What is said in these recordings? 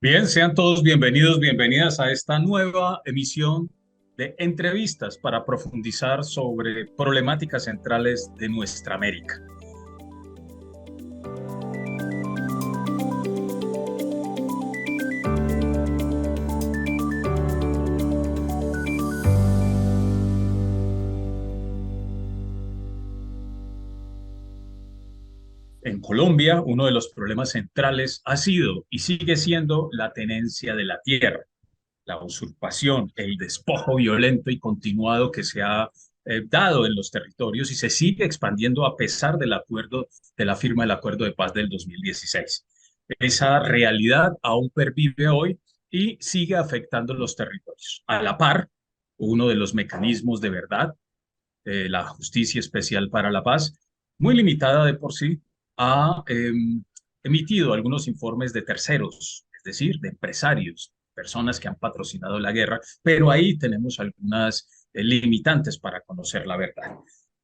Bien, sean todos bienvenidos, bienvenidas a esta nueva emisión de entrevistas para profundizar sobre problemáticas centrales de nuestra América. En Colombia, uno de los problemas centrales ha sido y sigue siendo la tenencia de la tierra, la usurpación, el despojo violento y continuado que se ha dado en los territorios y se sigue expandiendo a pesar del acuerdo, de la firma del acuerdo de paz del 2016. Esa realidad aún pervive hoy y sigue afectando los territorios. A la par, uno de los mecanismos de verdad, la Justicia Especial para la Paz, muy limitada de por sí, ha emitido algunos informes de terceros, es decir, de empresarios, personas que han patrocinado la guerra, pero ahí tenemos algunas limitantes para conocer la verdad.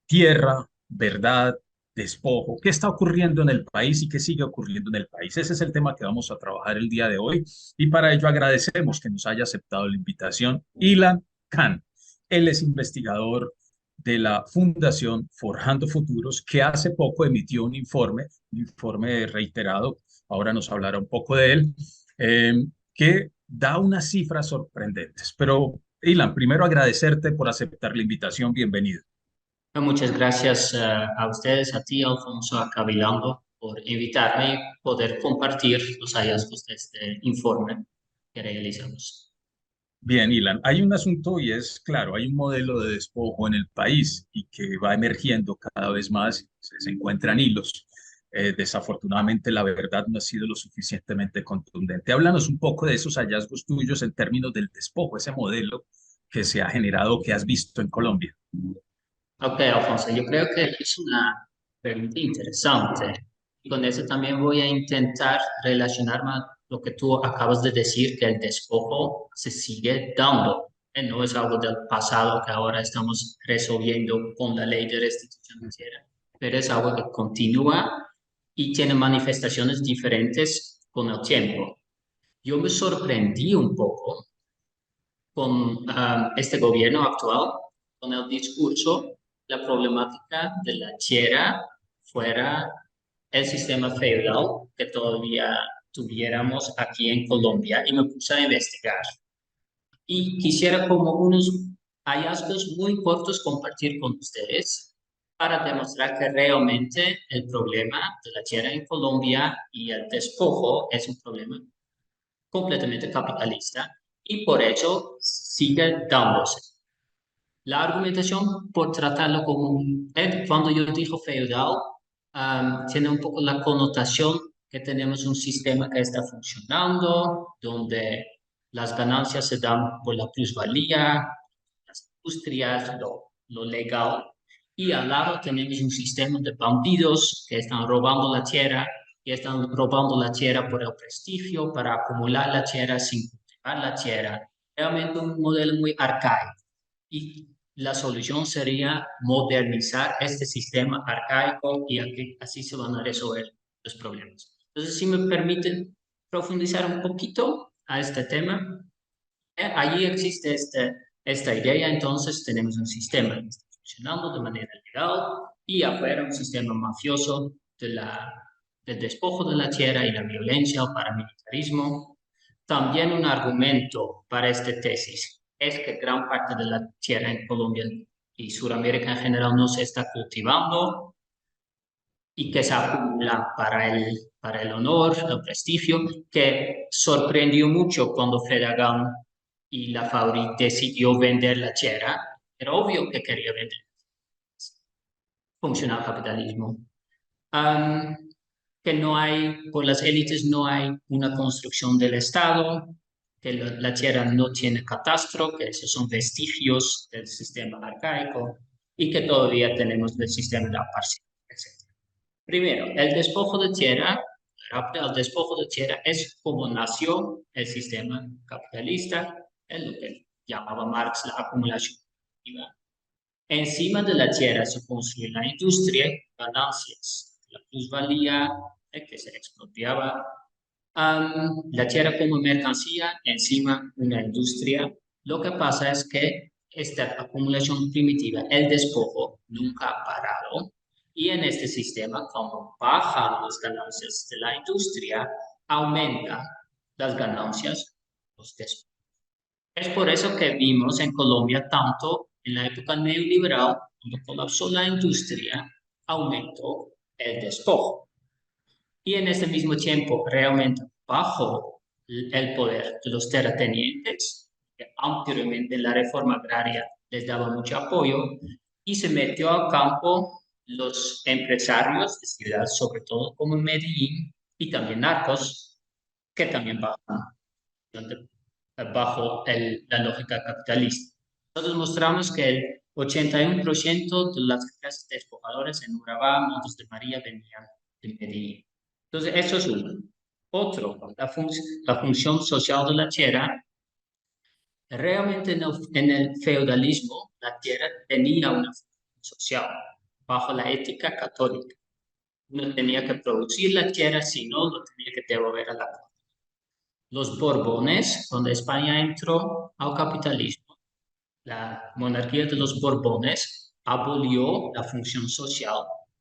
Tierra, verdad, despojo, qué está ocurriendo en el país y qué sigue ocurriendo en el país. Ese es el tema que vamos a trabajar el día de hoy y para ello agradecemos que nos haya aceptado la invitación Ilan Khan. Él es investigador de la Fundación Forjando Futuros, que hace poco emitió un informe reiterado, ahora nos hablará un poco de él, que da unas cifras sorprendentes. Pero, Ilan, primero agradecerte por aceptar la invitación, bienvenido. Muchas gracias a ustedes, a ti, Alfonso, a Cavilando, por invitarme y poder compartir los hallazgos de este informe que realizamos. Bien, Ilan, hay un asunto y es, claro, hay un modelo de despojo en el país y que va emergiendo cada vez más, se encuentran hilos. Desafortunadamente, la verdad no ha sido lo suficientemente contundente. Háblanos un poco de esos hallazgos tuyos en términos del despojo, ese modelo que se ha generado, que has visto en Colombia. Ok, Alfonso, yo creo que es una pregunta interesante. Y con eso también voy a intentar relacionarme a lo que tú acabas de decir, que el despojo se sigue dando. No es algo del pasado que ahora estamos resolviendo con la ley de restitución de tierra, pero es algo que continúa y tiene manifestaciones diferentes con el tiempo. Yo me sorprendí un poco con este gobierno actual, con el discurso, la problemática de la tierra fuera el sistema feudal que todavía tuviéramos aquí en Colombia y me puse a investigar. Y quisiera como unos hallazgos muy cortos compartir con ustedes para demostrar que realmente el problema de la tierra en Colombia y el despojo es un problema completamente capitalista y por eso sigue dándose. La argumentación por tratarlo como cuando yo digo feudal, tiene un poco la connotación que tenemos un sistema que está funcionando, donde las ganancias se dan por la plusvalía, las industrias, lo legal, y al lado tenemos un sistema de bandidos que están robando la tierra, y están robando la tierra por el prestigio, para acumular la tierra sin cultivar la tierra. Realmente un modelo muy arcaico. Y la solución sería modernizar este sistema arcaico y así se van a resolver los problemas. Entonces, si me permiten profundizar un poquito a este tema, allí existe esta idea, entonces tenemos un sistema que está funcionando de manera legal y afuera un sistema mafioso del despojo de la tierra y la violencia o paramilitarismo. También un argumento para esta tesis es que gran parte de la tierra en Colombia y Sudamérica en general no se está cultivando y que se acumula para el honor, el prestigio, que sorprendió mucho cuando Fedagan y la Fauri decidió vender la tierra. Era obvio que quería vender. Funciona el capitalismo. Um, que no hay, por las élites no hay una construcción del Estado, que la tierra no tiene catastro, que esos son vestigios del sistema arcaico, y que todavía tenemos el sistema de la parcela, etc. Primero, el despojo de tierra es como nació el sistema capitalista, es lo que llamaba Marx la acumulación productiva. Encima de la tierra se construye la industria, ganancias, la plusvalía que se expropiaba La tierra como mercancía, encima una industria. Lo que pasa es que esta acumulación primitiva, el despojo, nunca ha parado. Y en este sistema, como bajan las ganancias de la industria, aumenta las ganancias, los despojos. Es por eso que vimos en Colombia tanto en la época neoliberal, cuando colapsó la industria, aumentó el despojo. Y en ese mismo tiempo, realmente bajo el poder de los terratenientes, que anteriormente la reforma agraria les daba mucho apoyo, y se metió a campo los empresarios de ciudad, sobre todo como en Medellín, y también narcos, que también bajo la lógica capitalista. Nosotros mostramos que el 81% de las clases despojadoras en Urabá, Montes de María, venían de Medellín. Entonces, eso es uno. Otro, la función social de la tierra. Realmente en el feudalismo, la tierra tenía una función social bajo la ética católica. Uno tenía que producir la tierra, si no, lo tenía que devolver a la corte. Los Borbones, cuando España entró al capitalismo, la monarquía de los Borbones abolió la función social.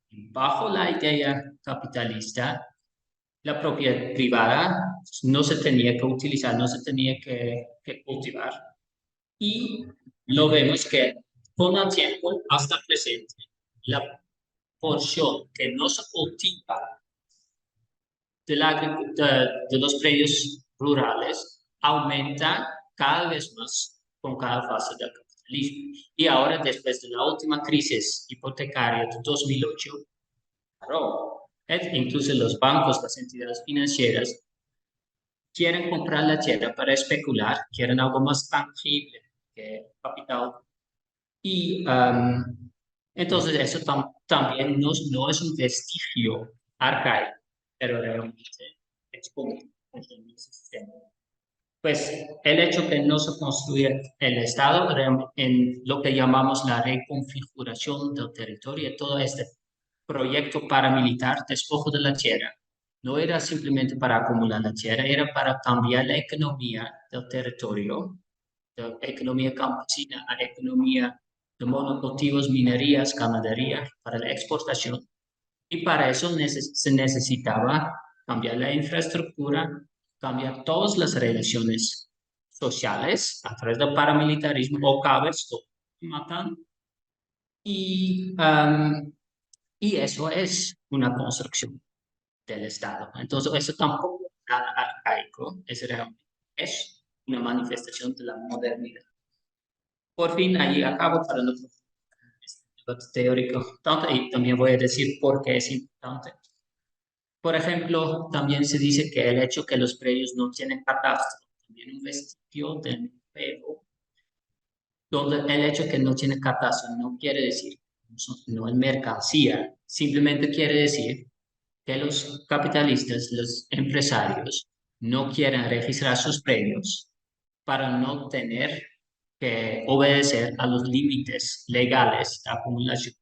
Bajo la idea capitalista, la propiedad privada no se tenía que utilizar, no se tenía que cultivar. Y lo vemos que con el tiempo hasta el presente, la porción que no se cultiva de los predios rurales aumenta cada vez más con cada fase del capitalismo. Y ahora, después de la última crisis hipotecaria de 2008, claro, incluso los bancos, las entidades financieras, quieren comprar la tierra para especular, quieren algo más tangible que capital. Y entonces eso también no es un vestigio arcaico, pero realmente es común en el sistema. Pues el hecho que no se construye el Estado en lo que llamamos la reconfiguración del territorio, todo este proyecto paramilitar, despojo de la tierra, no era simplemente para acumular la tierra, era para cambiar la economía del territorio, de economía campesina a economía de monocultivos, minerías, ganadería, para la exportación. Y para eso se necesitaba cambiar la infraestructura, cambiar todas las relaciones sociales a través del paramilitarismo o cabos, matan. Y, y eso es una construcción del Estado. Entonces, eso tampoco es nada arcaico, es una manifestación de la modernidad. Por fin, ahí acabo para no este debate teórico tanto, y también voy a decir por qué es importante. Por ejemplo, también se dice que el hecho que los predios no tienen catastro, también un vestigio del medioevo, donde el hecho que no tiene catastro no quiere decir no es mercancía, simplemente quiere decir que los capitalistas, los empresarios, no quieren registrar sus predios para no tener que obedecer a los límites legales de acumulación,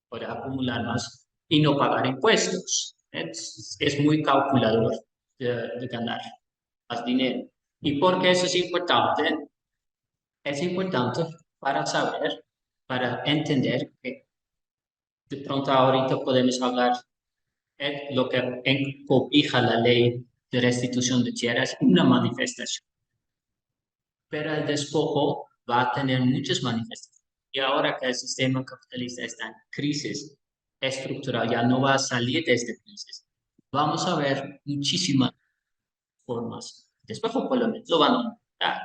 para acumular más y no pagar impuestos. Es muy calculador de ganar más dinero. ¿Y por qué eso es importante? Es importante para saber, para entender que de pronto ahorita podemos hablar lo que cobija la ley de restitución de tierras, una manifestación. Pero el despojo va a tener muchas manifestaciones. Y ahora que el sistema capitalista está en crisis estructural, ya no va a salir de esta crisis, vamos a ver muchísimas formas. Despojo por lo menos lo van a aumentar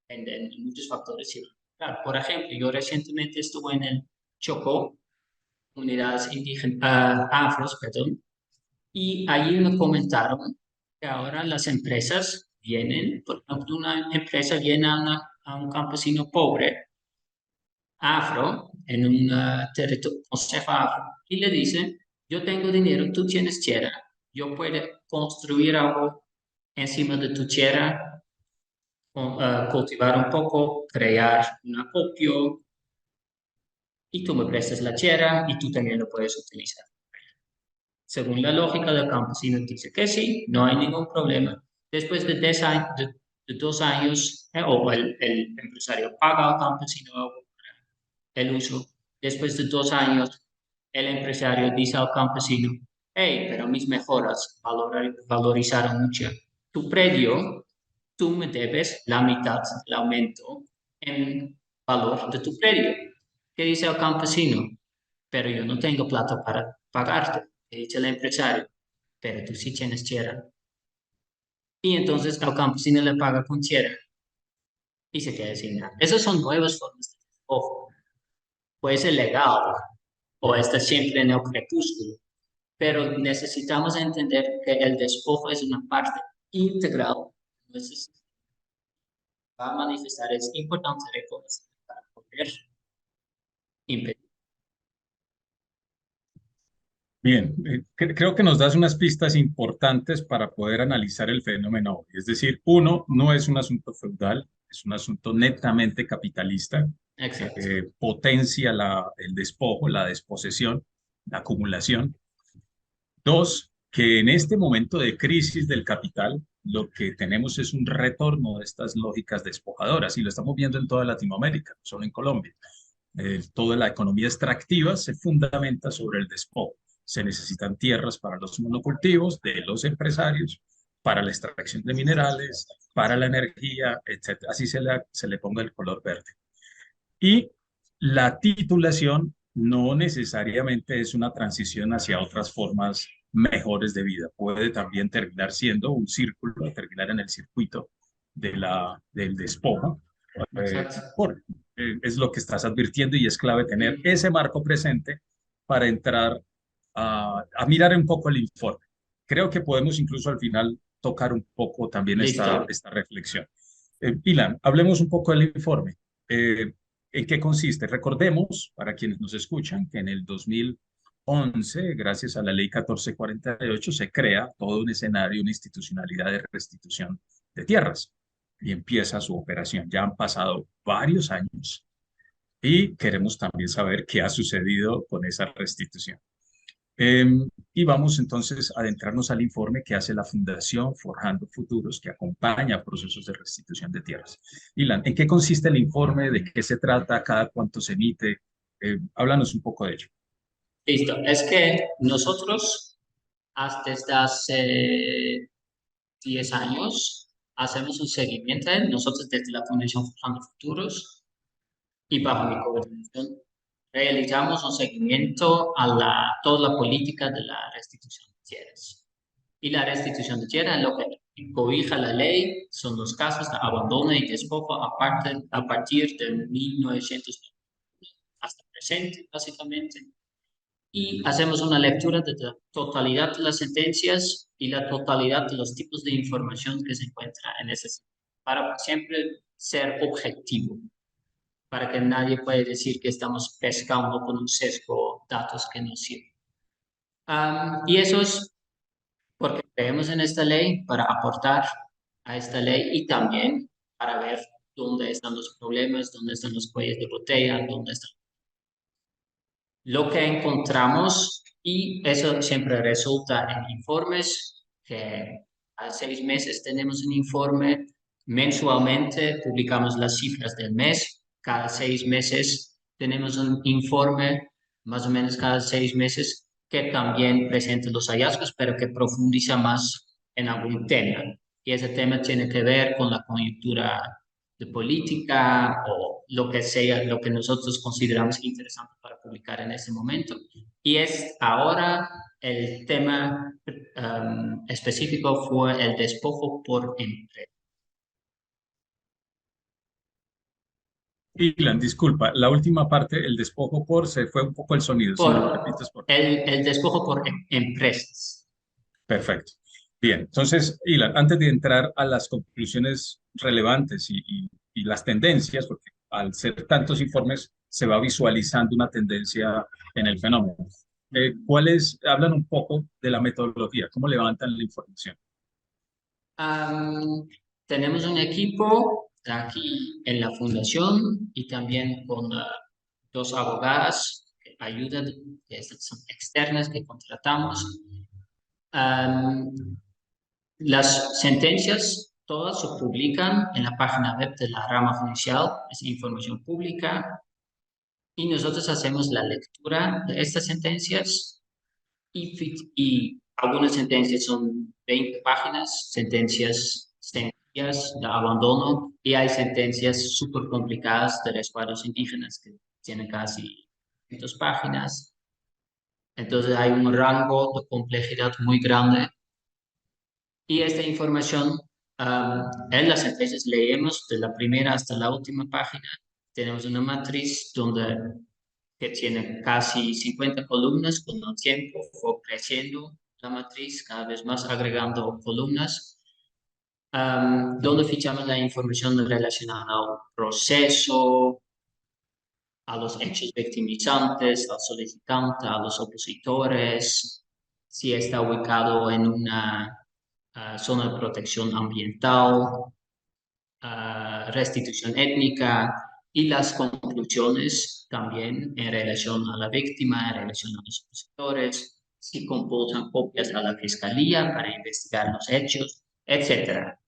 en muchos factores. Sí. Claro, por ejemplo, yo recientemente estuve en el Chocó, comunidades indígenas, afros, perdón, y allí me comentaron que ahora las empresas vienen, por ejemplo, una empresa viene a un campesino pobre, afro, en un territorio, consejo afro, y le dice, yo tengo dinero, tú tienes tierra, yo puedo construir algo encima de tu tierra, cultivar un poco, crear un acopio, y tú me prestas la tierra y tú también lo puedes utilizar. Según la lógica del campesino dice que sí, no hay ningún problema. Después de, 2 años, o el empresario paga al campesino el uso. Después de 2 años, el empresario dice al campesino, hey, pero mis mejoras valorizaron mucho. Tu predio, tú me debes la mitad del aumento en valor de tu predio. ¿Qué dice el campesino? Pero yo no tengo plata para pagarte. ¿Qué dice el empresario? Pero tú sí tienes tierra. Y entonces el campesino le paga con tierra y se queda sin nada. Esas son nuevas formas de despojo. Puede ser legal o está siempre en el crepúsculo, pero necesitamos entender que el despojo es una parte integral. Entonces, va a manifestar, es importante reconocer para poder impedir. Bien, creo que nos das unas pistas importantes para poder analizar el fenómeno hoy. Es decir, uno, no es un asunto feudal, es un asunto netamente capitalista que Exacto. potencia el despojo, la desposesión, la acumulación. Dos, que en este momento de crisis del capital, lo que tenemos es un retorno de estas lógicas despojadoras y lo estamos viendo en toda Latinoamérica, no solo en Colombia. Toda la economía extractiva se fundamenta sobre el despojo. Se necesitan tierras para los monocultivos de los empresarios, para la extracción de minerales, para la energía, etcétera. Así se le ponga el color verde. Y la titulación no necesariamente es una transición hacia otras formas mejores de vida. Puede también terminar siendo un círculo, terminar en el circuito del despojo. Eh, Exacto. por, es lo que estás advirtiendo y es clave tener ese marco presente para entrar a mirar un poco el informe. Creo que podemos incluso al final tocar un poco también Listo. esta reflexión. Ilan, hablemos un poco del informe. Eh, ¿En qué consiste? Recordemos, para quienes nos escuchan, que en el 2011, gracias a la ley 1448, se crea todo un escenario, una institucionalidad de restitución de tierras y empieza su operación. Ya han pasado varios años y queremos también saber qué ha sucedido con esa restitución. Eh, y vamos entonces a adentrarnos al informe que hace la Fundación Forjando Futuros, que acompaña procesos de restitución de tierras. Ilan, ¿en qué consiste el informe? ¿De qué se trata? ¿Cada cuánto se emite? Háblanos un poco de ello. Listo. Es que nosotros, hasta desde hace 10 años, hacemos un seguimiento. Nosotros desde la Fundación Forjando Futuros y bajo mi coordinación realizamos un seguimiento a toda la política de la restitución de tierras. Y la restitución de tierra, lo que cobija la ley, son los casos de abandono y despojo a partir de 1900 hasta presente, básicamente. Y hacemos una lectura de la totalidad de las sentencias y la totalidad de los tipos de información que se encuentra en ese sitio, para siempre ser objetivo, para que nadie pueda decir que estamos pescando con un sesgo datos que no sirven. Y eso es porque creemos en esta ley para aportar a esta ley y también para ver dónde están los problemas, dónde están los cuellos de botella, dónde están lo que encontramos y eso siempre resulta en informes que a 6 meses tenemos un informe, mensualmente publicamos las cifras del mes, cada 6 meses tenemos un informe, más o menos cada 6 meses, que también presenta los hallazgos, pero que profundiza más en algún tema. Y ese tema tiene que ver con la coyuntura de política o lo que sea, lo que nosotros consideramos interesante para publicar en ese momento. Y es ahora el tema específico fue el despojo por empresa. Ilan, disculpa, la última parte, el despojo por, se fue un poco el sonido. Si me lo Por repites, por el despojo por empresas. Perfecto. Bien, entonces, Ilan, antes de entrar a las conclusiones relevantes y las tendencias, porque al ser tantos informes se va visualizando una tendencia en el fenómeno. ¿Cuáles hablan un poco de la metodología? ¿Cómo levantan la información? Am, Tenemos un equipo aquí en la fundación y también con 2 abogadas que ayudan, que son externas que contratamos. Am, Las sentencias todas se publican en la página web de la rama judicial, es información pública, y nosotros hacemos la lectura de estas sentencias y algunas sentencias son 20 páginas, sentencias sencillas de abandono, y hay sentencias súper complicadas de resguardos indígenas que tienen casi 200 páginas. Entonces hay un rango de complejidad muy grande y esta información en las sentencias leemos de la primera hasta la última página. Tenemos una matriz que tiene casi 50 columnas. Con el tiempo fue creciendo la matriz, cada vez más agregando columnas, donde fichamos la información relacionada al proceso, a los hechos victimizantes, al solicitante, a los opositores, si está ubicado en una zona de protección ambiental, restitución étnica y las conclusiones también en relación a la víctima, en relación a los opositores, si compulsan copias a la fiscalía para investigar los hechos, etcétera.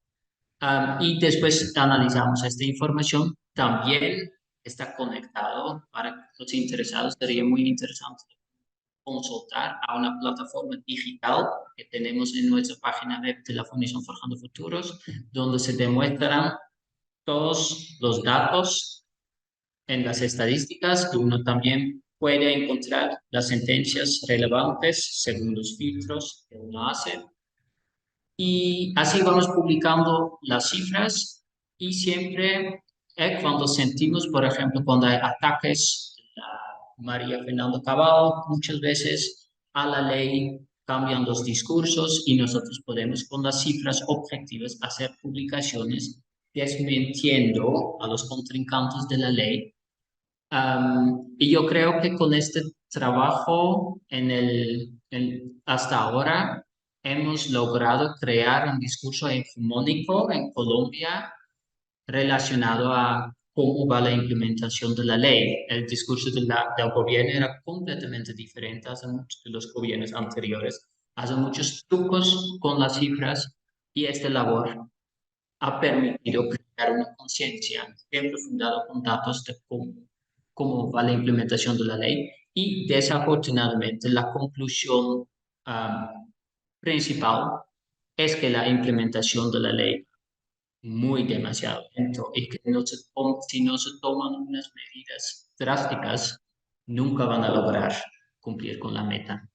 Y después analizamos esta información. También está conectado para los interesados. Sería muy interesante consultar a una plataforma digital que tenemos en nuestra página web de la Fundación Forjando Futuros, donde se demuestran todos los datos en las estadísticas y uno también puede encontrar las sentencias relevantes según los filtros que uno hace. Y así vamos publicando las cifras y siempre cuando sentimos, por ejemplo, cuando hay ataques a María Fernanda Cabal, muchas veces a la ley cambian los discursos y nosotros podemos con las cifras objetivas hacer publicaciones desmintiendo a los contrincantes de la ley. Y yo creo que con este trabajo hasta ahora hemos logrado crear un discurso hegemónico en Colombia relacionado a cómo va la implementación de la ley. El discurso del gobierno era completamente diferente a muchos de los gobiernos anteriores. Hace muchos trucos con las cifras y esta labor ha permitido crear una conciencia siempre fundada con datos de cómo va la implementación de la ley y desafortunadamente la conclusión principal es que la implementación de la ley muy demasiado lento y que si no se toman unas medidas drásticas, nunca van a lograr cumplir con la meta.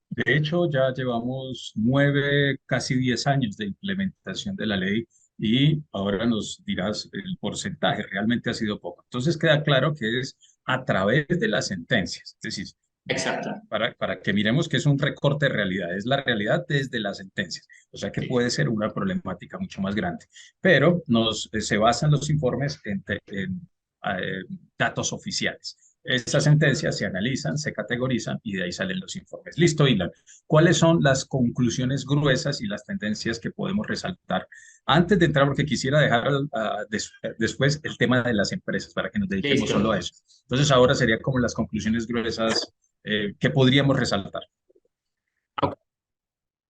De hecho, ya llevamos 9, casi 10 años de implementación de la ley y ahora nos dirás el porcentaje. Realmente ha sido poco. Entonces queda claro que es a través de las sentencias. Es decir, Exacto. para que miremos que es un recorte de realidad. Es la realidad desde las sentencias. O sea que Sí. puede ser una problemática mucho más grande. Pero se basan los informes en datos oficiales. Esas sentencias se analizan, se categorizan y de ahí salen los informes. Listo, Ilan. ¿Cuáles son las conclusiones gruesas y las tendencias que podemos resaltar? Antes de entrar, porque quisiera dejar después el tema de las empresas para que nos dediquemos Listo. solo a eso. Entonces, ahora sería como las conclusiones gruesas que podríamos resaltar.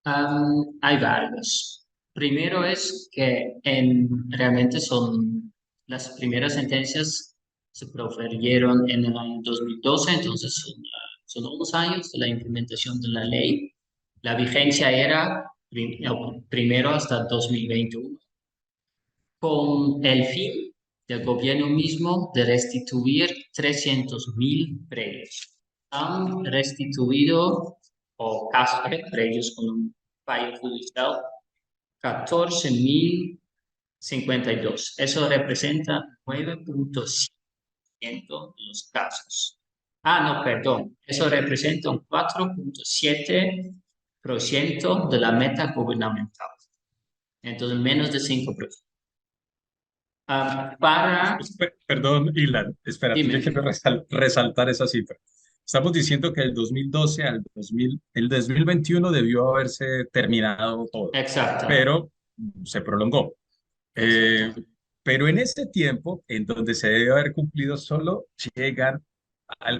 Hay varios. Primero es que realmente son las primeras sentencias se proferieron en el año 2012, entonces son 11 años de la implementación de la ley. La vigencia era primero hasta 2021, con el fin del gobierno mismo de restituir 300.000 predios. Han restituido o casi predios con un fallo judicial 14.052. Eso representa 9.7% de los casos. No, perdón. Eso representa un 4.7% de la meta gubernamental. Entonces, menos de 5%. Perdón, Ilan, espérate, yo Dime. quiero resaltar esa cifra. Estamos diciendo que el 2012 al 2021 debió haberse terminado todo, Exacto, pero se prolongó. exacto. Eh, pero en este tiempo, en donde se debe haber cumplido, solo llegan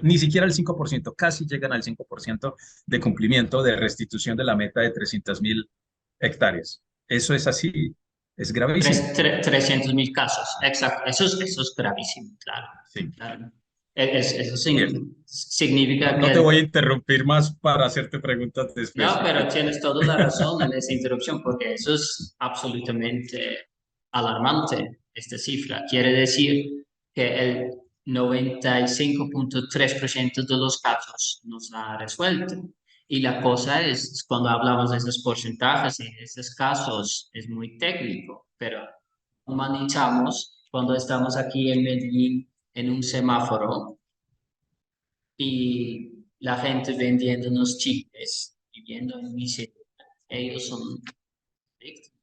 ni siquiera al 5%, casi llegan al 5% de cumplimiento de restitución de la meta de 300.000 hectáreas. Eso es así, es gravísimo. 300.000 casos, exacto. Eso es gravísimo, claro. Sí. Claro. Eso Bien, no, significa no te que... voy a interrumpir más para hacerte preguntas No, pero específicas. tienes toda la razón en esa interrupción, porque eso es absolutamente alarmante, esta cifra. Quiere decir que el 95.3% de los casos no se ha resuelto. Y la cosa es, cuando hablamos de esos porcentajes y de esos casos, es muy técnico, pero humanizamos cuando estamos aquí en Medellín en un semáforo y la gente vendiéndonos chicles, viviendo en miseria. Ellos son víctimas,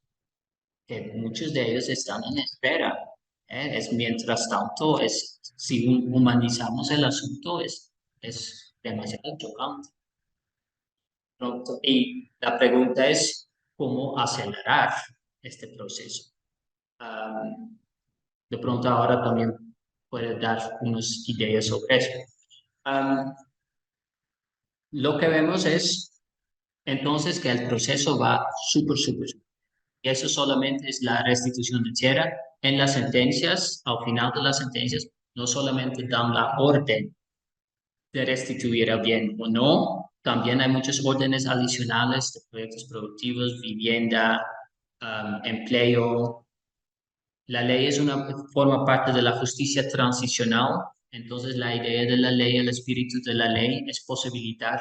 que muchos de ellos están en espera. Es mientras tanto, si humanizamos el asunto, es demasiado chocante. Pronto. Y la pregunta es, ¿cómo acelerar este proceso? De pronto ahora también puede dar unas ideas sobre eso. Um, lo que vemos es entonces que el proceso va súper, súper. Y eso solamente es la restitución de tierra. En las sentencias, al final de las sentencias, no solamente dan la orden de restituir el bien o no, también hay muchos órdenes adicionales de proyectos productivos, vivienda, empleo. La ley forma parte de la justicia transicional, entonces la idea de la ley, el espíritu de la ley es posibilitar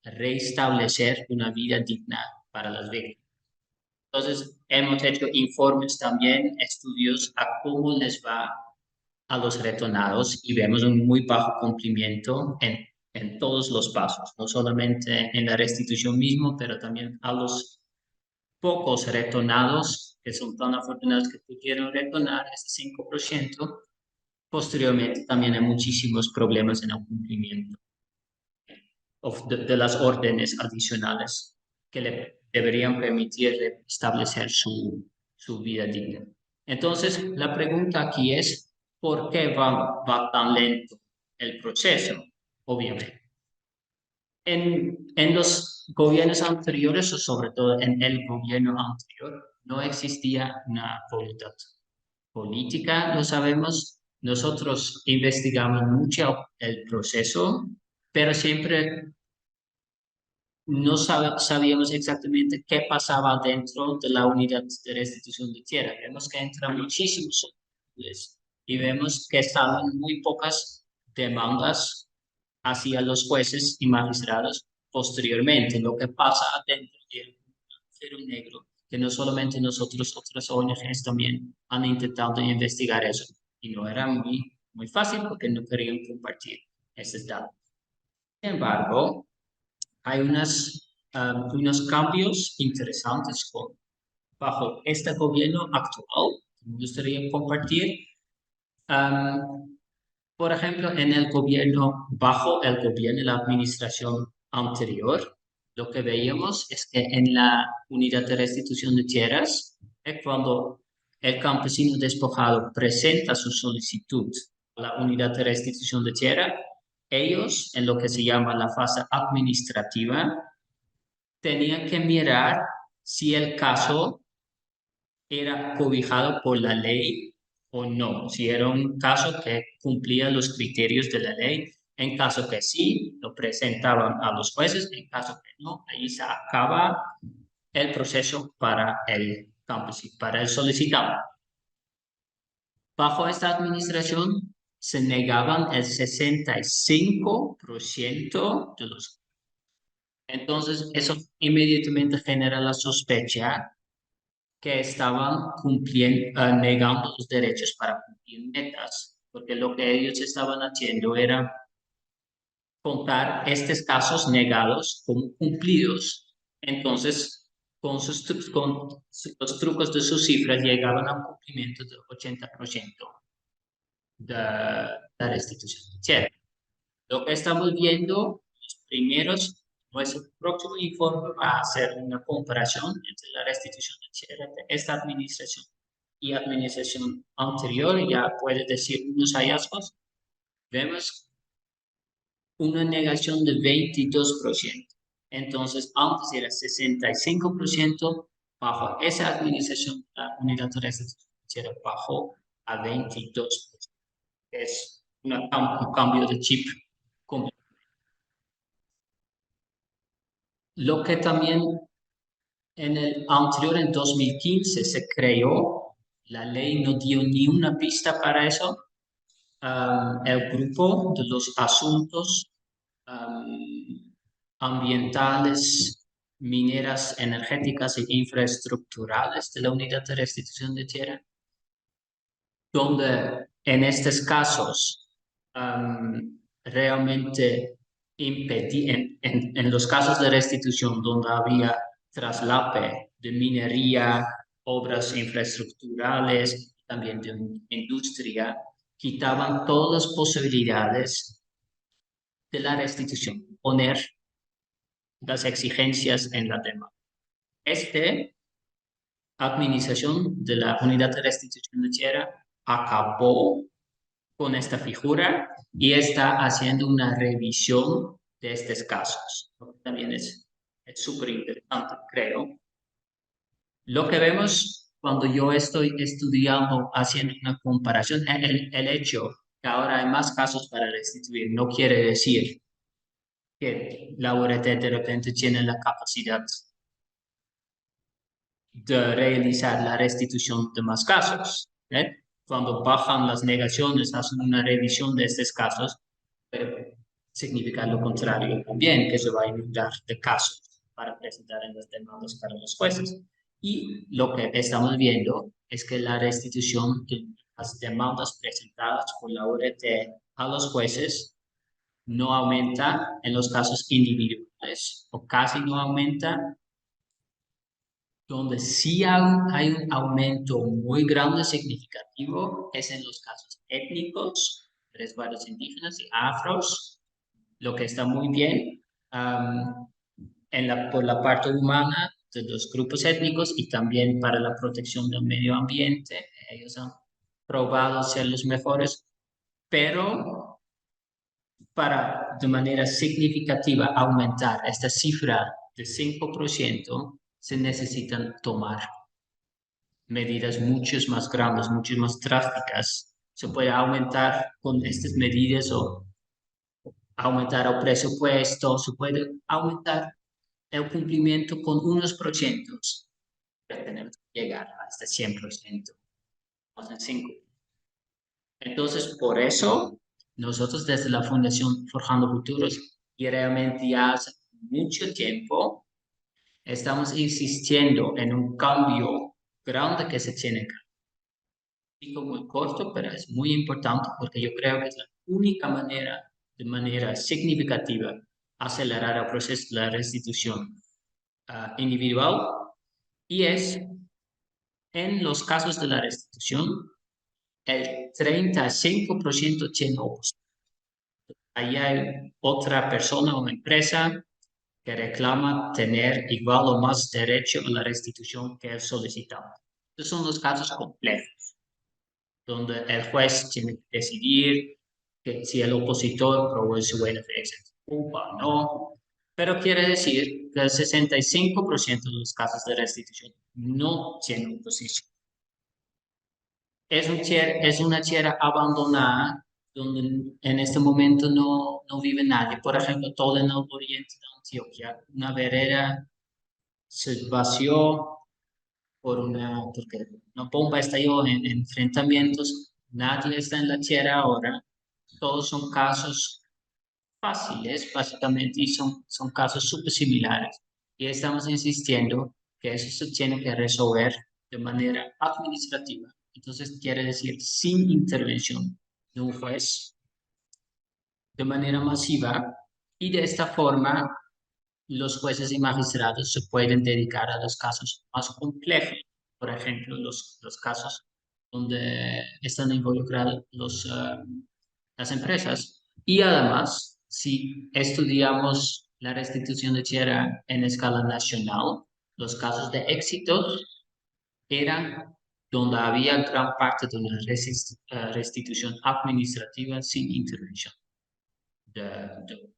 restablecer una vida digna para las víctimas. Entonces, hemos hecho informes también, estudios a cómo les va a los retornados y vemos un muy bajo cumplimiento en todos los pasos, no solamente en la restitución mismo, pero también a los pocos retornados que son tan afortunados que pudieron retornar, ese 5%, posteriormente también hay muchísimos problemas en el cumplimiento de las órdenes adicionales que le deberían permitir establecer su vida digna. Entonces, la pregunta aquí es, ¿por qué va tan lento el proceso? Obviamente. En los gobiernos anteriores, o sobre todo en el gobierno anterior, no existía una voluntad política, lo sabemos. Nosotros investigamos mucho el proceso, pero siempre no sabíamos exactamente qué pasaba dentro de la unidad de restitución de tierra. Vemos que entran muchísimos solicitudes y vemos que salen muy pocas demandas hacia los jueces y magistrados posteriormente. Lo que pasa dentro del agujero negro, que no solamente nosotros, otras ONGs también han intentado investigar eso. Y no era muy fácil porque no querían compartir esos datos. Sin embargo, hay unos cambios interesantes bajo este gobierno actual que me gustaría compartir. Um, por ejemplo, bajo el gobierno y la administración anterior, lo que veíamos es que en la unidad de restitución de tierras, cuando el campesino despojado presenta su solicitud a la unidad de restitución de tierra, ellos, en lo que se llama la fase administrativa, tenían que mirar si el caso era cobijado por la ley o no, si era un caso que cumplía los criterios de la ley. En caso que sí, lo presentaban a los jueces, en caso que no, ahí se acaba el proceso para el campesino, para el solicitante. Bajo esta administración se negaban el 65% de los. Entonces, eso inmediatamente genera la sospecha que estaban negando los derechos para cumplir metas, porque lo que ellos estaban haciendo era contar estos casos negados como cumplidos. Entonces, con los trucos de sus cifras llegaban a un cumplimiento del 80% de la restitución financiera. Lo que estamos viendo, los primeros, nuestro próximo informe va a hacer una comparación entre la restitución financiera de esta administración y administración anterior, ya puede decir unos hallazgos. Vemos una negación de 22%. Entonces, antes era 65%, bajo esa administración, la unidad de restitución financiera bajó a 22%. Es un cambio de chip completo. Lo que también en el anterior, en 2015, se creó, la ley no dio ni una pista para eso. El grupo de los asuntos ambientales, mineras, energéticas e infraestructurales de la unidad de restitución de tierra, donde en estos casos realmente en los casos de restitución donde había traslape de minería, obras infraestructurales, también de industria, quitaban todas las posibilidades de la restitución, poner las exigencias en la demanda. Esta administración de la unidad de restitución de tierra acabó con esta figura y está haciendo una revisión de estos casos. También es súper interesante, creo. Lo que vemos cuando yo estoy estudiando, haciendo una comparación, el hecho que ahora hay más casos para restituir no quiere decir que la URT de repente tiene la capacidad de realizar la restitución de más casos. Cuando bajan las negaciones, hacen una revisión de estos casos, significa lo contrario también, que se va a inundar de casos para presentar en las demandas para los jueces. Y lo que estamos viendo es que la restitución de las demandas presentadas por la URT a los jueces no aumenta en los casos individuales o casi no aumenta. Donde sí hay un aumento muy grande, significativo, es en los casos étnicos, resguardos indígenas y afros, lo que está muy bien por la parte humana de los grupos étnicos y también para la protección del medio ambiente. Ellos han probado ser los mejores, pero para de manera significativa aumentar esta cifra de 5%, se necesitan tomar medidas mucho más grandes, mucho más drásticas. Se puede aumentar con estas medidas o aumentar el presupuesto, se puede aumentar el cumplimiento con unos porcientos, pero tenemos que llegar hasta 100%, o sea, 5. Entonces, por eso, nosotros desde la Fundación Forjando Futuros, y realmente ya hace mucho tiempo, estamos insistiendo en un cambio grande que se tiene que muy corto, pero es muy importante porque yo creo que es la única manera, de manera significativa, acelerar el proceso de la restitución individual y es en los casos de la restitución, el 35% tiene oposición. Ahí hay otra persona o empresa que reclama tener igual o más derecho a la restitución que el solicitante. Estos son los casos complejos, donde el juez tiene que decidir que si el opositor probó su beneficio o no. Pero quiere decir que el 65% de los casos de restitución no tienen oposición. Es una tierra abandonada donde en este momento no vive nadie. Por ejemplo, todo en el oriente de Antioquia, una vereda se vació porque una bomba estalló en enfrentamientos, nadie está en la tierra ahora, todos son casos fáciles, básicamente, y son casos súper similares. Y estamos insistiendo que eso se tiene que resolver de manera administrativa. Entonces, quiere decir sin intervención de un juez, de manera masiva, y de esta forma los jueces y magistrados se pueden dedicar a los casos más complejos, por ejemplo, los casos donde están involucradas las empresas. Y además, si estudiamos la restitución de tierra en escala nacional, los casos de éxito eran donde había gran parte de una restitución administrativa sin intervención de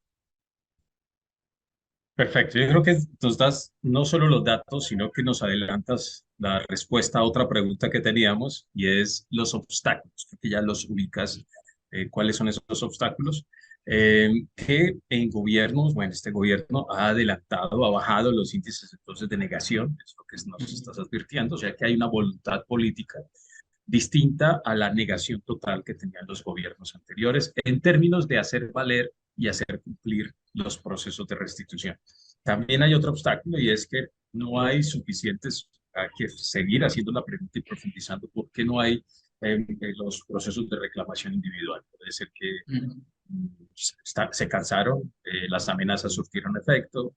Perfecto. Yo creo que nos das no solo los datos, sino que nos adelantas la respuesta a otra pregunta que teníamos y es los obstáculos. Creo que ya los ubicas. ¿Cuáles son esos obstáculos? Que en gobiernos, bueno, este gobierno ha adelantado, ha bajado los índices entonces de negación, es lo que nos estás advirtiendo, o sea que hay una voluntad política distinta a la negación total que tenían los gobiernos anteriores en términos de hacer valer y hacer cumplir los procesos de restitución. También hay otro obstáculo y es que no hay suficientes, hay que seguir haciendo la pregunta y profundizando por qué no hay los procesos de reclamación individual. Puede ser que Mm. se cansaron, las amenazas surtieron efecto,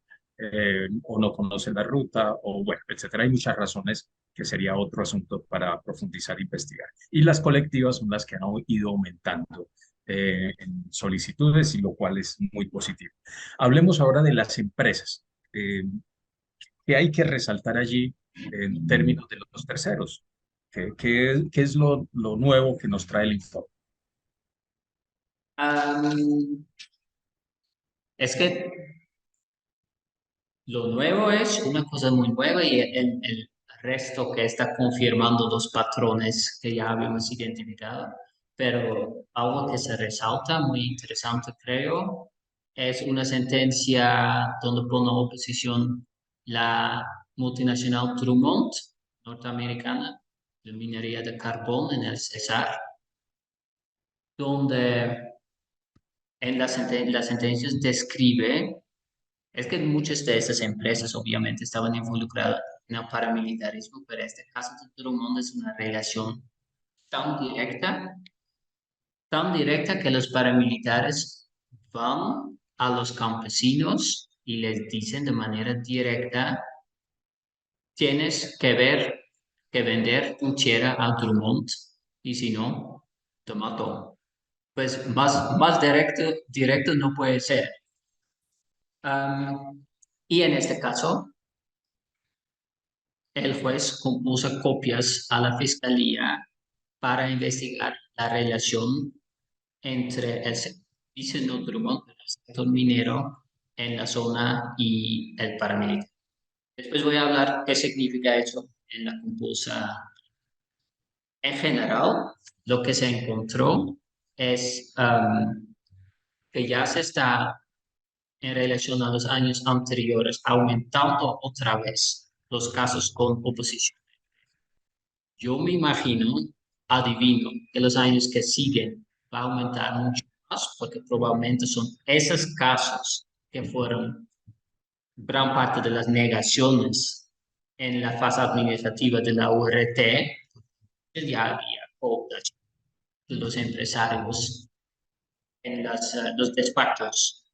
o no conocen la ruta, o bueno, etcétera. Hay muchas razones que sería otro asunto para profundizar e investigar. Y las colectivas son las que han ido aumentando en solicitudes, y lo cual es muy positivo. Hablemos ahora de las empresas. ¿Qué hay que resaltar allí en términos de los terceros? ¿Qué es lo nuevo que nos trae el informe? Am, es que lo nuevo es una cosa muy nueva y el resto que está confirmando los patrones que ya habíamos identificado. Pero algo que se resalta, muy interesante creo, es una sentencia donde pone a oposición la multinacional Drummond, norteamericana, de minería de carbón en el Cesar, donde en las sentencias describe. Es que muchas de esas empresas obviamente estaban involucradas en el paramilitarismo, pero este caso de Drummond es una relación tan tan directa que los paramilitares van a los campesinos y les dicen de manera directa, tienes que ver, que vender tu tierra a Drummond y si no, te mato. Pues más directo no puede ser. Y en este caso, el juez compuso copias a la fiscalía para investigar la relación entre el servicio de Drummond, el sector minero en la zona y el paramilitar. Después voy a hablar qué significa eso en la compulsa. En general, lo que se encontró es que ya se está en relación a los años anteriores aumentando otra vez los casos con oposición. Yo me imagino, adivino, que los años que siguen va a aumentar mucho más porque probablemente son esos casos que fueron gran parte de las negaciones en la fase administrativa de la URT, que ya había cooptación de los empresarios en los despachos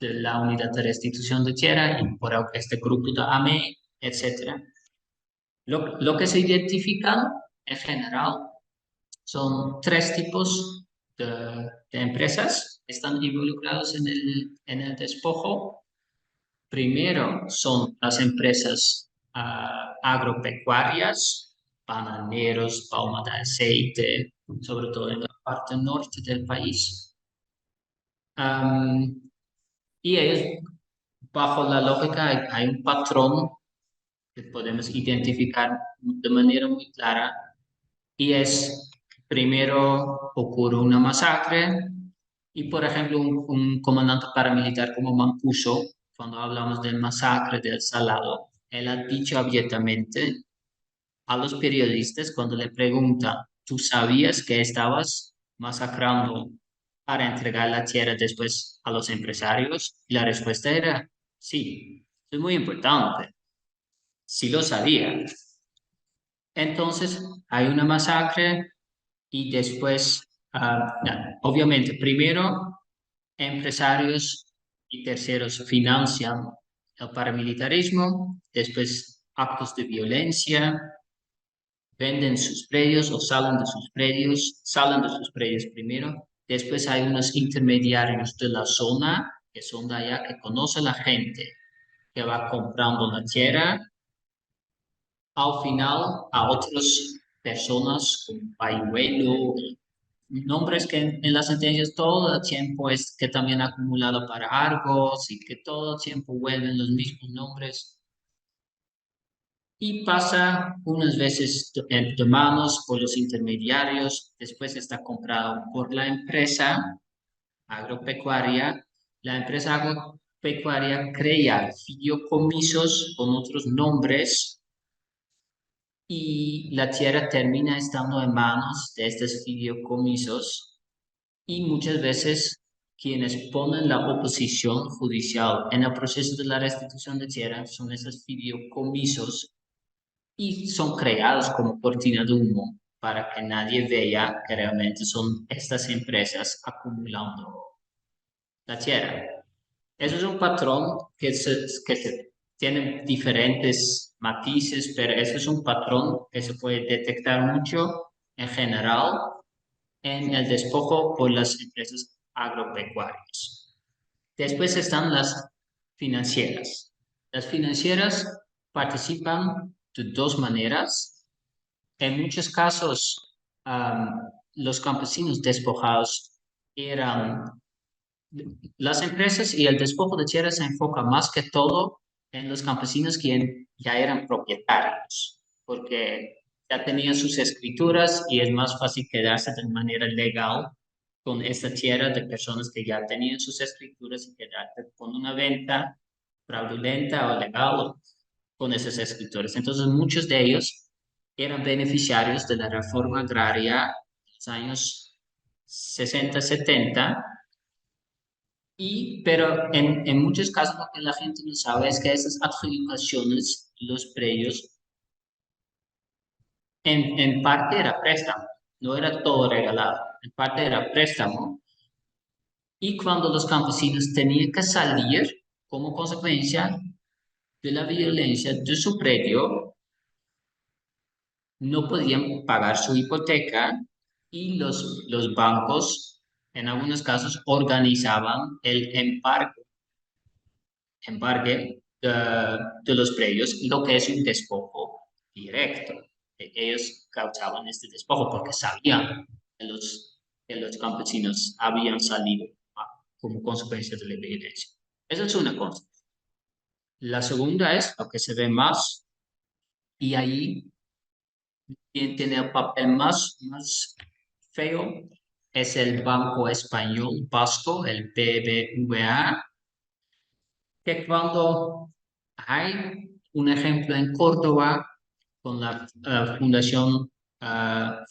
de la unidad de restitución de tierra y por este grupo de AME, etc. Lo que se identifican en general son tres tipos de empresas que están involucrados en el despojo. Primero son las empresas agropecuarias, bananeros, palma de aceite, sobre todo en la parte norte del país. Am, y ellos, bajo la lógica, hay un patrón que podemos identificar de manera muy clara y es, primero ocurre una masacre y, por ejemplo, un comandante paramilitar como Mancuso, cuando hablamos del masacre del Salado, él ha dicho abiertamente a los periodistas cuando le preguntan, ¿tú sabías que estabas masacrando para entregar la tierra después a los empresarios? Y la respuesta era, sí, es muy importante, sí lo sabía. Entonces, hay una masacre y después, obviamente, primero, empresarios y terceros financian el paramilitarismo, después actos de violencia, venden sus predios o salen de sus predios primero, después hay unos intermediarios de la zona que son de allá, que conoce la gente que va comprando la tierra, al final a otras personas como pañuelo, nombres que en las sentencias todo el tiempo es que también acumulado para Argos y que todo el tiempo vuelven los mismos nombres. Y pasa unas veces de manos por los intermediarios, después está comprado por la empresa agropecuaria. La empresa agropecuaria crea fideicomisos con otros nombres y la tierra termina estando en manos de estos fideicomisos y muchas veces quienes ponen la oposición judicial en el proceso de la restitución de tierra son esos fideicomisos y son creados como cortina de humo para que nadie vea que realmente son estas empresas acumulando la tierra. Eso es un patrón que tiene diferentes matices, pero eso es un patrón que se puede detectar mucho en general en el despojo por las empresas agropecuarias. Después están las financieras. Las financieras participan de dos maneras. En muchos casos, los campesinos despojados eran las empresas y el despojo de tierra se enfoca más que todo en los campesinos que ya eran propietarios, porque ya tenían sus escrituras y es más fácil quedarse de manera legal con esta tierra de personas que ya tenían sus escrituras y quedarte con una venta fraudulenta o legal con esas escrituras. Entonces muchos de ellos eran beneficiarios de la reforma agraria en los años 60, 70 pero en muchos casos lo que la gente no sabe es que esas adjudicaciones, los predios, en parte era préstamo, no era todo regalado, en parte era préstamo. Y cuando los campesinos tenían que salir como consecuencia de la violencia de su predio, no podían pagar su hipoteca y los bancos, en algunos casos, organizaban el embargue de los predios, lo que es un despojo directo. Ellos causaban este despojo porque sabían que los campesinos habían salido como consecuencia de la violencia. Esa es una cosa. La segunda es lo que se ve más, y ahí tiene el papel más feo, es el Banco Español Vasco, el BBVA, que cuando hay un ejemplo en Córdoba con la Fundación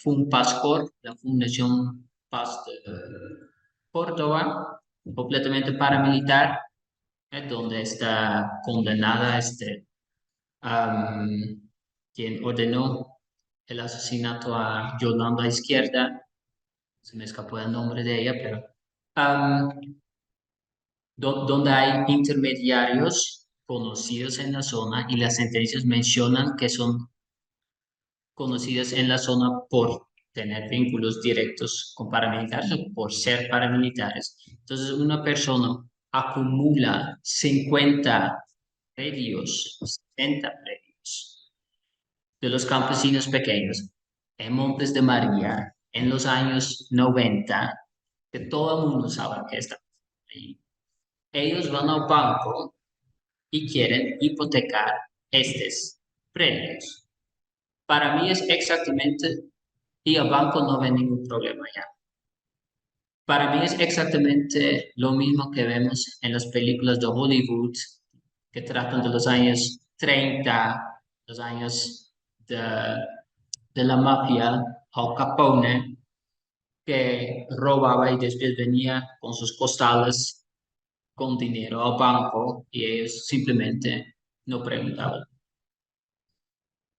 FUNPASCOR, la Fundación Paz de Córdoba, completamente paramilitar, donde está condenada quien ordenó el asesinato a Yolanda Izquierda, se me escapó el nombre de ella, pero donde hay intermediarios conocidos en la zona y las sentencias mencionan que son conocidas en la zona por tener vínculos directos con paramilitares o por ser paramilitares. Entonces, una persona acumula 50 predios, 60 predios de los campesinos pequeños en Montes de María en los años 90, que todo el mundo sabe que está ahí. Ellos van al banco y quieren hipotecar estos predios. Para mí es exactamente, y el banco no ve ningún problema ya. Para mí es exactamente lo mismo que vemos en las películas de Hollywood que tratan de los años 30, los años de la mafia, Al Capone, que robaba y después venía con sus costales con dinero al banco y ellos simplemente no preguntaban.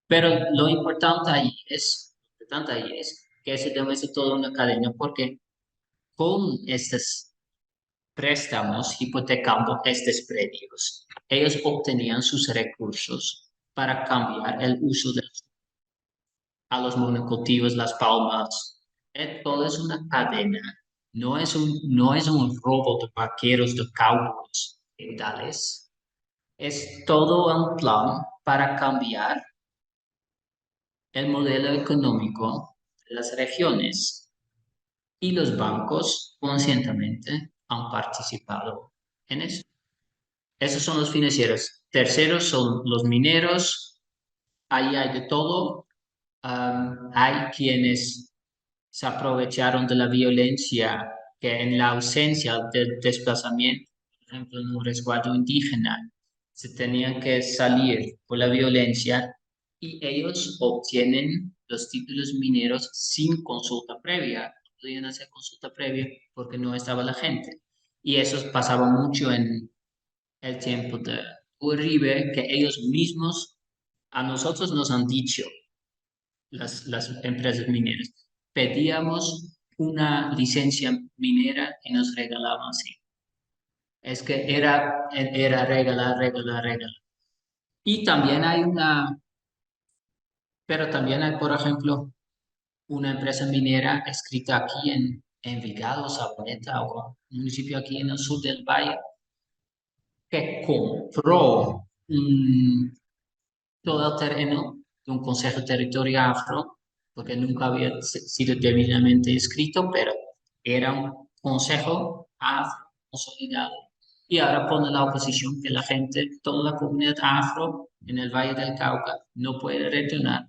Pero lo importante ahí es que se demuestra toda una cadena porque con estos préstamos hipotecando estos predios, ellos obtenían sus recursos para cambiar el uso a los monocultivos, las palmas. Todo es una cadena, no es un robo de vaqueros, de cowboys feudales. Es todo un plan para cambiar el modelo económico de las regiones. y los bancos conscientemente han participado en eso. Esos son los financieros. Terceros son los mineros, ahí hay de todo. Hay quienes se aprovecharon de la violencia que en la ausencia del desplazamiento, por ejemplo, en un resguardo indígena, se tenían que salir por la violencia y ellos obtienen los títulos mineros sin consulta previa. No podían hacer consulta previa porque no estaba la gente. Y eso pasaba mucho en el tiempo de Uribe, que ellos mismos a nosotros nos han dicho, las empresas mineras, pedíamos una licencia minera y nos regalaban así. Es que era regalar, regalar, regalar. Y también hay pero también hay, por ejemplo, una empresa minera escrita aquí en Envigado, Sabaneta, o un municipio aquí en el sur del valle, que compró todo el terreno de un consejo territorial afro, porque nunca había sido debidamente escrito, pero era un consejo afro consolidado. Y ahora pone la oposición que la gente, toda la comunidad afro en el Valle del Cauca no puede retornar.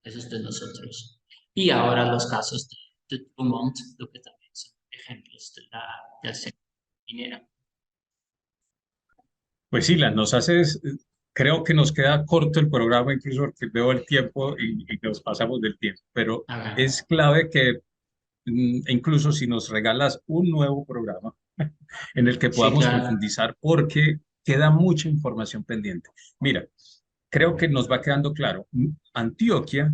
Eso es de nosotros. Y ahora los casos de Drummond, lo que también son ejemplos de del sector minero. Pues sí, nos haces, creo que nos queda corto el programa, incluso porque veo el tiempo y nos pasamos del tiempo, pero Ajá. es clave que incluso si nos regalas un nuevo programa en el que Sí, podamos claro. profundizar, porque queda mucha información pendiente. Mira, creo que nos va quedando claro. Antioquia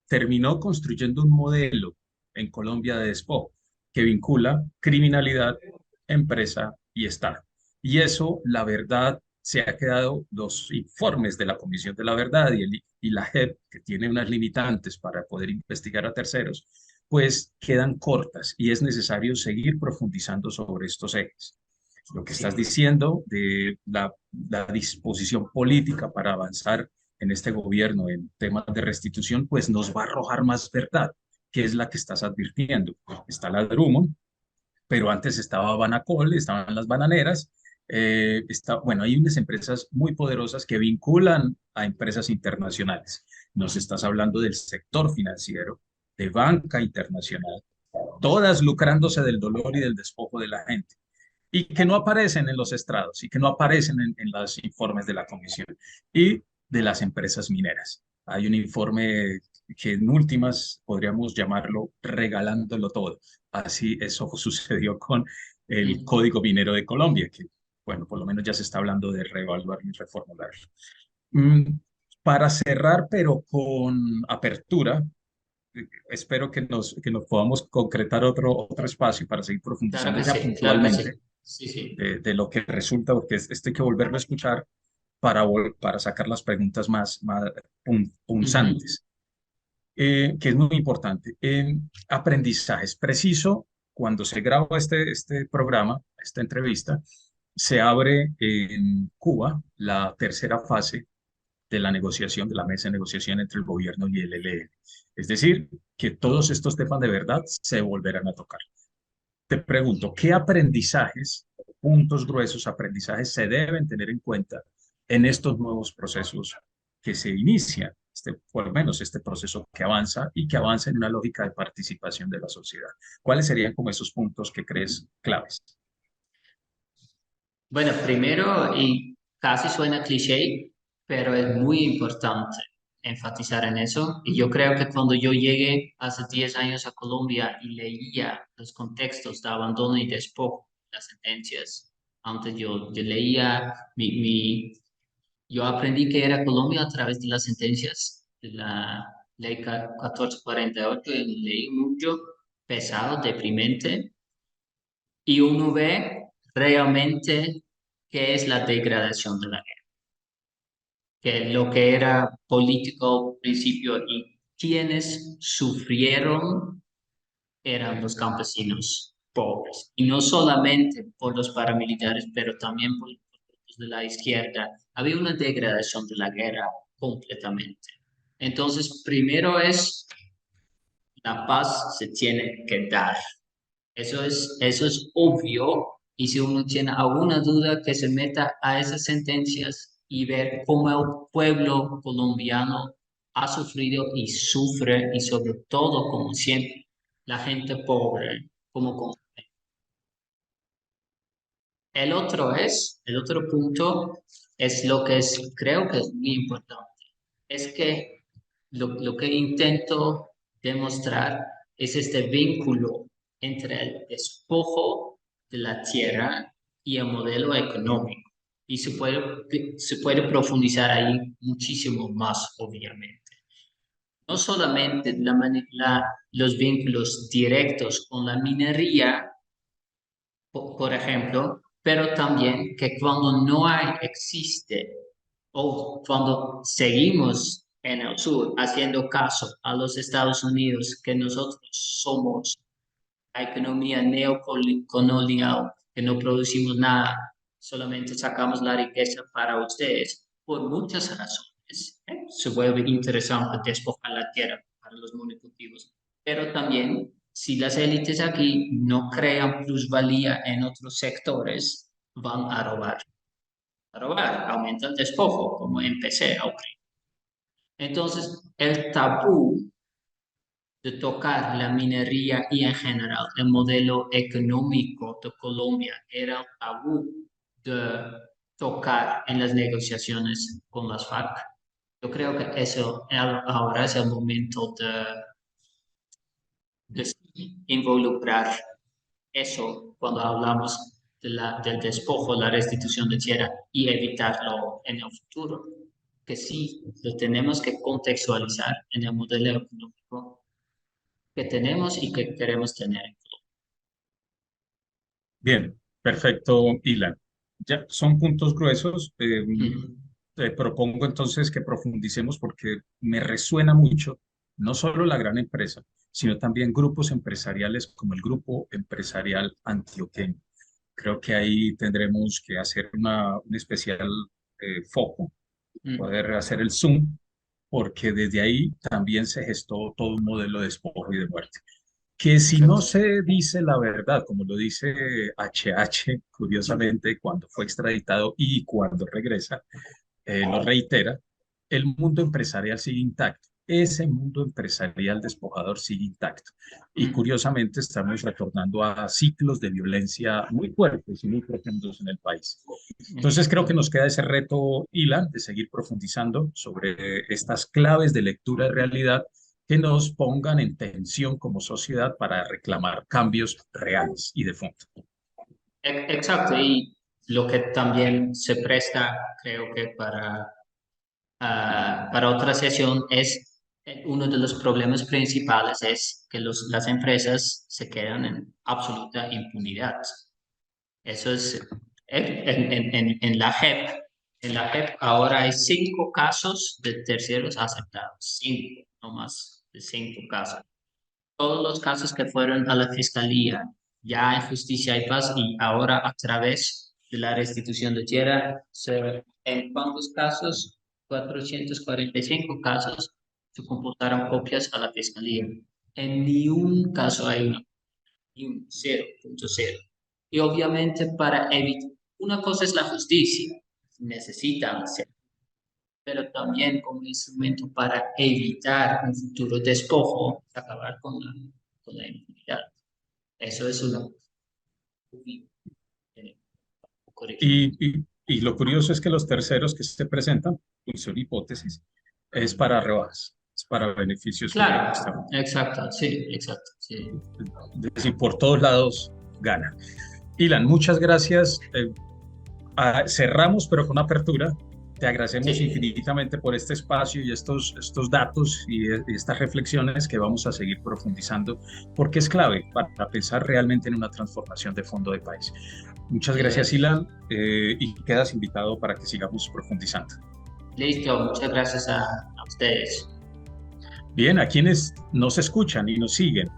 terminó construyendo un modelo en Colombia de despojo que vincula criminalidad, empresa y Estado. Y eso, la verdad, se ha quedado los informes de la Comisión de la Verdad y la JEP, que tiene unas limitantes para poder investigar a terceros, pues quedan cortas y es necesario seguir profundizando sobre estos ejes. Lo que estás Sí. diciendo de la disposición política para avanzar en este gobierno en temas de restitución, pues nos va a arrojar más verdad, que es la que estás advirtiendo. Está la Drummond, pero antes estaba Banacol, estaban las bananeras, bueno, hay unas empresas muy poderosas que vinculan a empresas internacionales. Nos estás hablando del sector financiero, de banca internacional, todas lucrándose del dolor y del despojo de la gente y que no aparecen en los estrados y que no aparecen en los informes de la comisión y de las empresas mineras. Hay un informe que en últimas podríamos llamarlo regalándolo todo. Así eso sucedió con el Mm. Código Minero de Colombia, que bueno, por lo menos ya se está hablando de reevaluar y reformularlo. Mm, para cerrar, pero con apertura, espero que nos podamos concretar otro espacio para seguir Claro profundizando que ya sí, claro que sí. puntualmente Sí, sí. de lo que resulta, porque esto hay que volverlo a escuchar para sacar las preguntas más Ujú. punzantes, que es muy importante. Aprendizajes. Preciso, cuando se graba este programa, esta entrevista, se abre en Cuba la tercera fase de la negociación, de la mesa de negociación entre el gobierno y el ELN. Es decir, que todos estos temas de verdad se volverán a tocar. Te pregunto, ¿qué aprendizajes, puntos gruesos, aprendizajes se deben tener en cuenta en estos nuevos procesos que se inician, por lo menos este proceso que avanza y que avanza en una lógica de participación de la sociedad? ¿Cuáles serían como esos puntos que crees claves? Bueno, primero, y casi suena cliché, pero es muy importante enfatizar en eso. Y yo creo que cuando yo llegué hace 10 años a Colombia y leía los contextos de abandono y despojo, las sentencias, antes yo leía, yo aprendí que era Colombia a través de las sentencias de la ley 1448, y leí mucho, pesado, deprimente, y uno ve realmente qué es la degradación de la guerra, que lo que era político al principio y quienes sufrieron eran los campesinos pobres. Y no solamente por los paramilitares, pero también por los grupos de la izquierda. Había una degradación de la guerra completamente. Entonces, primero es la paz se tiene que dar. Eso es obvio, y si uno tiene alguna duda, que se meta a esas sentencias y ver cómo el pueblo colombiano ha sufrido y sufre, y sobre todo, como siempre, la gente pobre, como. El otro punto es lo que creo que es muy importante, es que lo que intento demostrar es este vínculo entre el despojo de la tierra y el modelo económico. Y se puede profundizar ahí muchísimo más, obviamente. No solamente los vínculos directos con la minería, por ejemplo, pero también que cuando no existe o cuando seguimos en el sur haciendo caso a los Estados Unidos, que nosotros somos la economía neocolonial, que no producimos nada, solamente sacamos la riqueza para ustedes, por muchas razones. Se vuelve interesante despojar la tierra para los monocultivos, pero también si las élites aquí no crean plusvalía en otros sectores, van a robar, aumenta el despojo, como empecé a ocurrir. Entonces, el tabú de tocar la minería y en general el modelo económico de Colombia era un tabú de tocar en las negociaciones con las FARC. Yo creo que eso ahora es el momento de involucrar eso cuando hablamos del despojo, la restitución de tierra y evitarlo en el futuro. Que sí, lo tenemos que contextualizar en el modelo económico que tenemos y que queremos tener. Bien, perfecto, Ilan. Ya son puntos gruesos. Ujú. Te propongo entonces que profundicemos porque me resuena mucho no solo la gran empresa, sino también grupos empresariales como el Grupo Empresarial Antioqueño. Creo que ahí tendremos que hacer un especial foco, Mm. poder hacer el zoom, porque desde ahí también se gestó todo un modelo de despojo y de muerte que si no Exacto. se dice la verdad, como lo dice HH, curiosamente, cuando fue extraditado y cuando regresa, lo reitera, el mundo empresarial sigue intacto. Ese mundo empresarial despojador sigue intacto. Y Mm. curiosamente estamos retornando a ciclos de violencia muy fuertes y muy profundos en el país. Entonces creo que Exacto. nos queda ese reto, Ilan, de seguir profundizando sobre estas claves de lectura de realidad que nos pongan en tensión como sociedad para reclamar cambios reales y de fondo. Exacto. Y lo que también se presta, creo que para otra sesión es uno de los problemas principales es que las empresas se quedan en absoluta impunidad. Eso es en la JEP. En la JEP ahora hay 5 casos de terceros aceptados. 5, no más de 5 casos. Todos los casos que fueron a la fiscalía, ya en Justicia y Paz, y ahora a través de la restitución de tierra, ¿en cuántos casos? 445 casos se computaron copias a la fiscalía. En ni un caso hay ni un 0.0. Y obviamente para evitar, una cosa es la justicia, necesitan hacer, pero también como instrumento para evitar un futuro despojo, acabar con la impunidad. Eso es una un poco Y lo curioso es que los terceros que se presentan, y son hipótesis, es para rebajas, es para beneficios Claro, justamente. exacto, sí, exacto, sí. Es decir, por todos lados gana. Ilan, muchas gracias. Cerramos, pero con apertura. Te agradecemos Sí, infinitamente por este espacio y estos datos y estas reflexiones que vamos a seguir profundizando, porque es clave para pensar realmente en una transformación de fondo de país. Muchas sí lo gracias, es. Ilan, y quedas invitado para que sigamos profundizando. Listo, muchas gracias a ustedes. Bien, a quienes nos escuchan y nos siguen,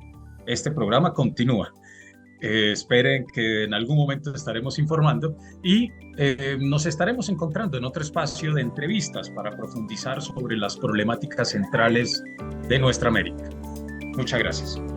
este programa continúa. Esperen que en algún momento estaremos informando y nos estaremos encontrando en otro espacio de entrevistas para profundizar sobre las problemáticas centrales de nuestra América. Muchas gracias.